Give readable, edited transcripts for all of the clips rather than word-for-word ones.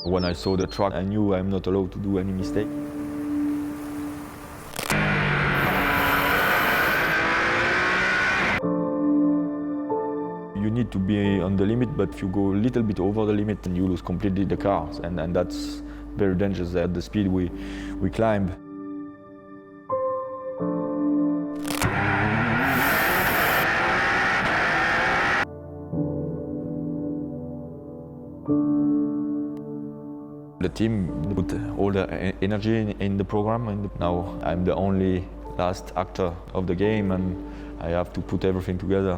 When I saw the track, I knew I'm not allowed to do any mistake. You need to be on the limit, but if you go a little bit over the limit, then you lose completely the car, and that's very dangerous at the speed we climb. The team put all the energy in the program, and now I'm the only last actor of the game, and I have to put everything together.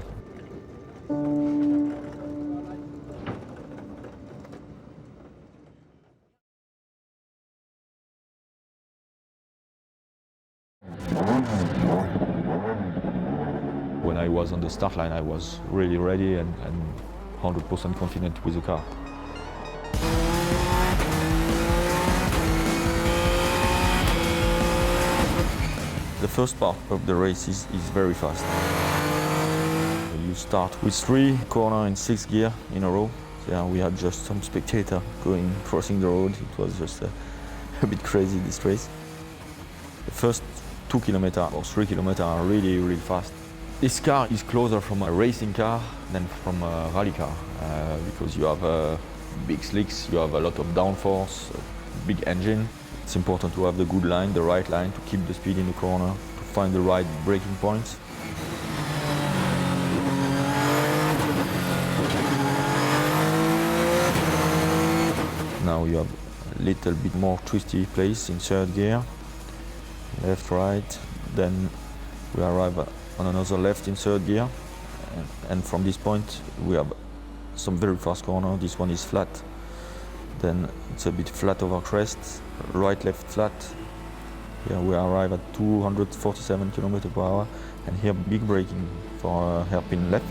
When I was on the start line, I was really ready and 100% confident with the car. The first part of the race is very fast. You start with 3 corners in 6 gears in a row. Yeah, we had just some spectators crossing the road. It was just a bit crazy, this race. The first 2 kilometers or 3 kilometers are really fast. This car is closer from a racing car than from a rally car because you have big slicks, you have a lot of downforce, big engine. It's important to have the good line, the right line, to keep the speed in the corner, to find the right braking points. Now you have a little bit more twisty place in 3rd gear, left, right, then we arrive on another left in 3rd gear, and from this point we have some very fast corner. This one is flat, then it's a bit flat over crest, right, left, flat. Here we arrive at 247 km/h, and here big braking for hairpin left.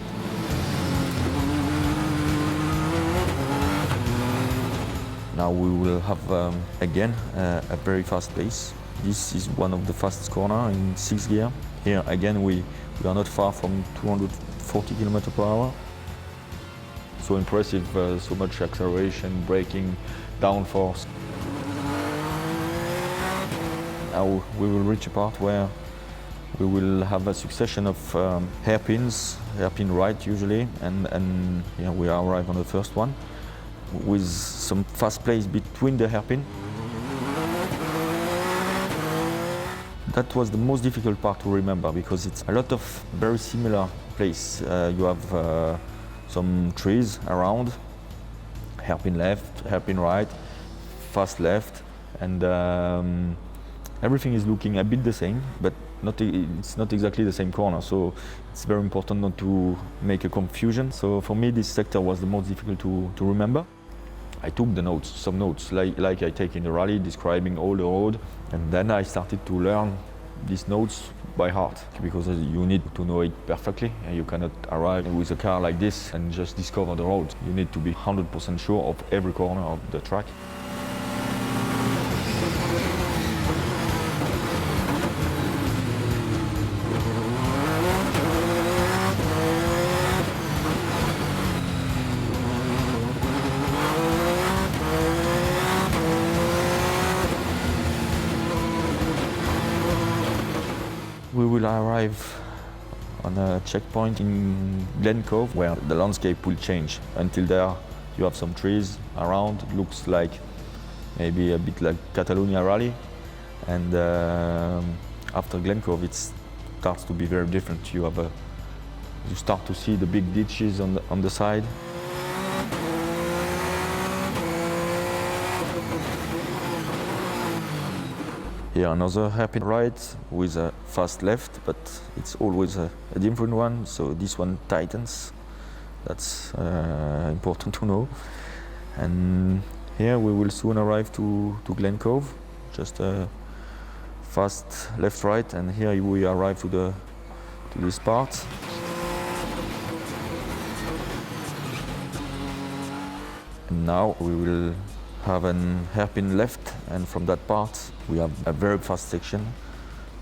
Now we will have again a very fast pace. This is one of the fastest corners in 6th gear. Here again we are not far from 240 km/h. So impressive, so much acceleration, braking, downforce. Now we will reach a part where we will have a succession of hairpins, hairpin right usually, and yeah, we arrive on the first one with some fast place between the hairpin. That was the most difficult part to remember because it's a lot of very similar place. You have some trees around, hairpin left, hairpin right, fast left, and everything is looking a bit the same, but it's not exactly the same corner, so it's very important not to make a confusion. So for me, this sector was the most difficult to remember. I took the notes, some notes, like I take in the rally, describing all the road, and then I started to learn these notes by heart, because you need to know it perfectly, and you cannot arrive with a car like this and just discover the road. You need to be 100% sure of every corner of the track. We will arrive on a checkpoint in Glen Cove where the landscape will change. Until there you have some trees around, it looks like maybe a bit like Catalonia Rally, and after Glen Cove it starts to be very different. You start to see the big ditches on the side. Here another hairpin right with a fast left, but it's always a different one, so this one tightens. That's important to know. And here we will soon arrive to Glen Cove, just a fast left-right, and here we arrive to this part. And now we will have an hairpin left, and from that part we have a very fast section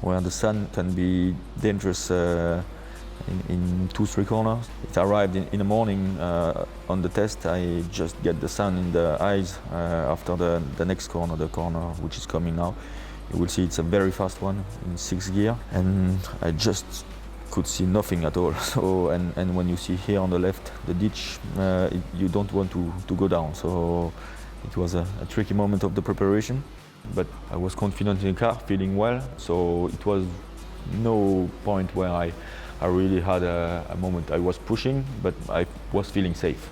where the sun can be dangerous in 2-3 corners. It arrived in the morning on the test. I just get the sun in the eyes after the next corner, the corner which is coming now. You will see it's a very fast one in 6th gear, and I just could see nothing at all. So and when you see here on the left the ditch, you don't want to go down. So it was a tricky moment of the preparation, but I was confident in the car, feeling well. So it was no point where I really had a moment I was pushing, but I was feeling safe.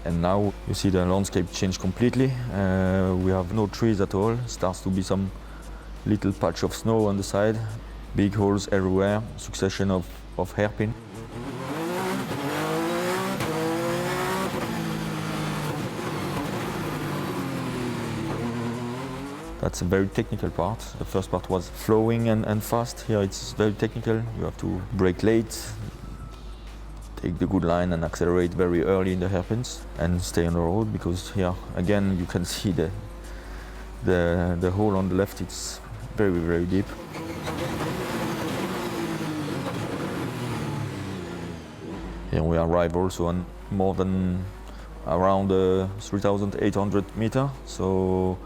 And now you see the landscape change completely. We have no trees at all. Starts to be some little patch of snow on the side, big holes everywhere, succession of hairpin. That's a very technical part. The first part was flowing and fast. Here it's very technical. You have to brake late, take the good line and accelerate very early in the hairpins and stay on the road, because here again you can see the hole on the left. It's very, very deep. Here we arrive also on more than around 3,800 meters. So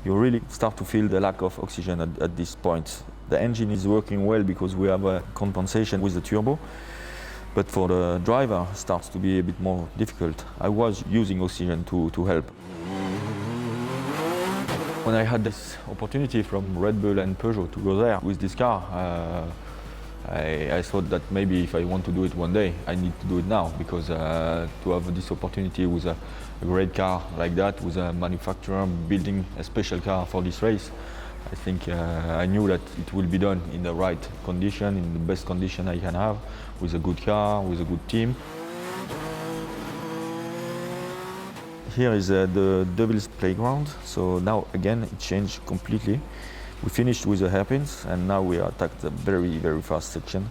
you really start to feel the lack of oxygen at this point. The engine is working well because we have a compensation with the turbo, but for the driver it starts to be a bit more difficult. I was using oxygen to help. When I had this opportunity from Red Bull and Peugeot to go there with this car, I thought that maybe if I want to do it one day, I need to do it now, because to have this opportunity with a great car like that, with a manufacturer building a special car for this race, I think I knew that it will be done in the right condition, in the best condition I can have, with a good car, with a good team. Here is the Devil's Playground. So now again it changed completely. We finished with the hairpins and now we attacked a very, very fast section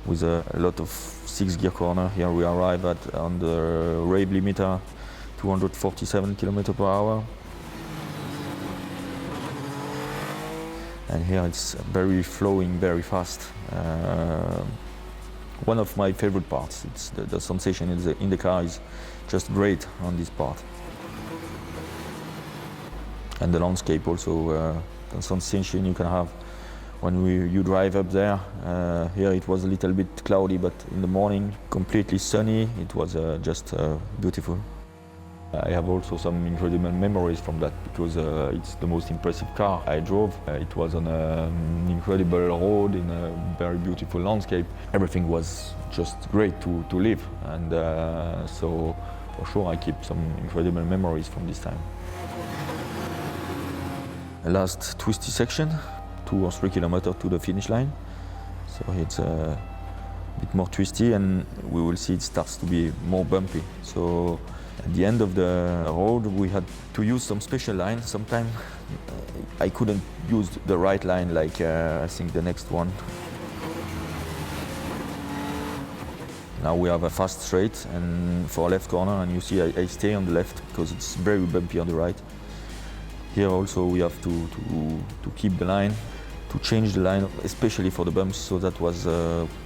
with a lot of 6-gear corner. Here we arrive at on the rave limiter 247 km/h. And here it's very flowing, very fast. One of my favorite parts. It's the sensation in the car is just great on this part. And the landscape also, the sensation you can have when you drive up there. Here it was a little bit cloudy, but in the morning completely sunny. It was just beautiful. I have also some incredible memories from that, because it's the most impressive car I drove. It was on an incredible road in a very beautiful landscape. Everything was just great to live, and so for sure I keep some incredible memories from this time. The last twisty section, 2 or 3 kilometers to the finish line. So it's a bit more twisty, and we will see it starts to be more bumpy. So at the end of the road, we had to use some special line. Sometimes I couldn't use the right line, like I think the next one. Now we have a fast straight and for left corner, and you see I stay on the left because it's very bumpy on the right. Here also we have to keep the line, to change the line, especially for the bumps. So that was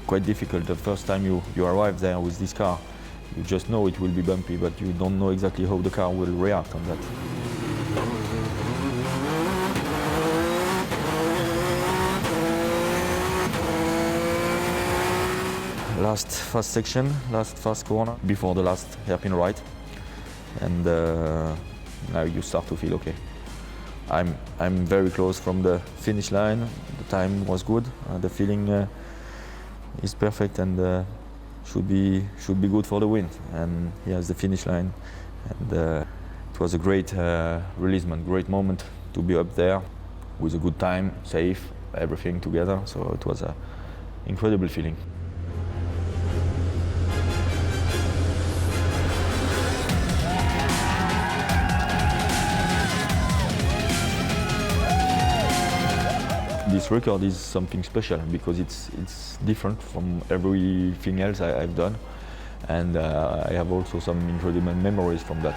quite difficult. The first time you arrive there with this car, you just know it will be bumpy, but you don't know exactly how the car will react on that. Last fast section, last fast corner, before the last hairpin right. And now you start to feel okay. I'm very close from the finish line. The time was good. The feeling is perfect, and should be good for the win. And here's the finish line. And it was a great releasement, great moment to be up there with a good time, safe, everything together. So it was an incredible feeling. This record is something special because it's different from everything else I've done, and I have also some incredible memories from that.